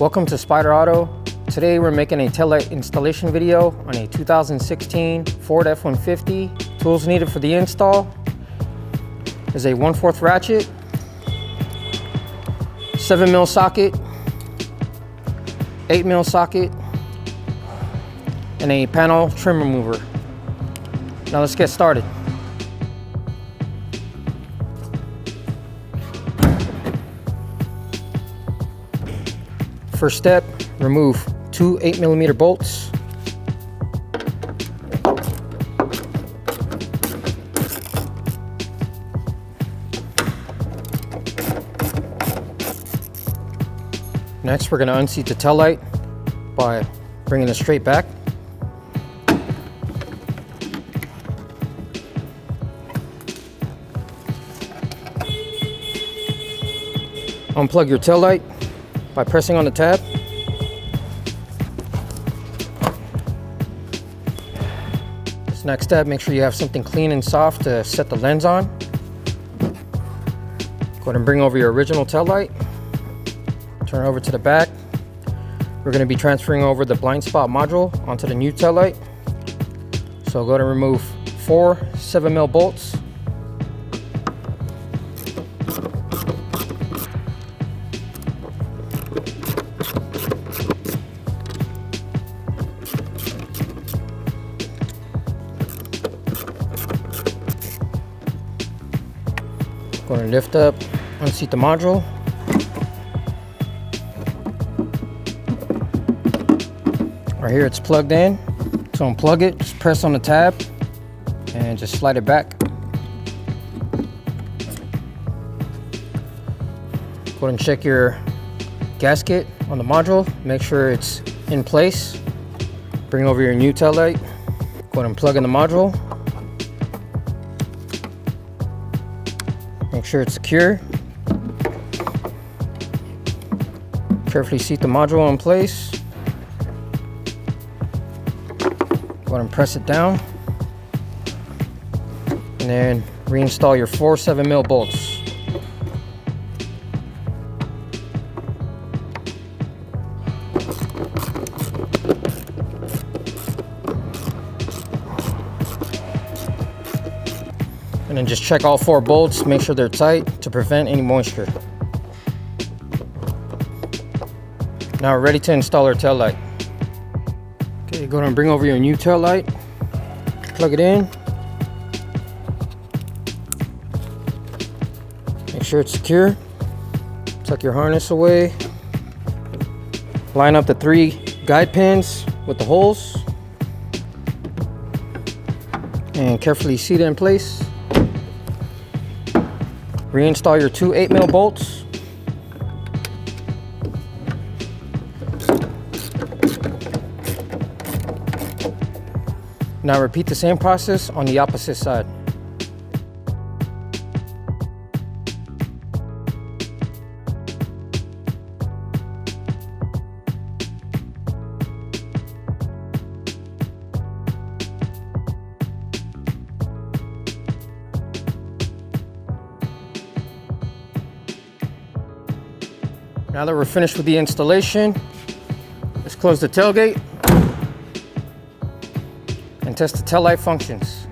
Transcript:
Welcome to Spyder Auto. Today we're making a taillight installation video on a 2016 Ford F-150. Tools needed for the install is a 1/4 ratchet, 7mm socket, 8mm socket, and a panel trim remover. Now let's get started. First step, remove two 8mm bolts. Next, we're going to unseat the taillight by bringing it straight back. Unplug your taillight by pressing on the tab. This next step, make sure you have something clean and soft to set the lens on. Go ahead and bring over your original taillight. Turn it over to the back. We're going to be transferring over the blind spot module onto the new taillight. So go ahead and remove 4 7mm bolts. Go ahead and lift up, unseat the module. Right here it's plugged in. To unplug it, just press on the tab and just slide it back. Go ahead and check your gasket on the module. Make sure it's in place. Bring over your new taillight. Go ahead and plug in the module. Make sure it's secure. Carefully seat the module in place. Go ahead and press it down. And then reinstall your 4 7mm bolts. And then just check all 4 bolts, make sure they're tight to prevent any moisture. Now we're ready to install our taillight. Okay, go ahead and bring over your new taillight, plug it in. Make sure it's secure. Tuck your harness away. Line up the 3 guide pins with the holes. And carefully seat it in place. Reinstall your 2 8mm bolts. Now repeat the same process on the opposite side. Now that we're finished with the installation, let's close the tailgate and test the taillight functions.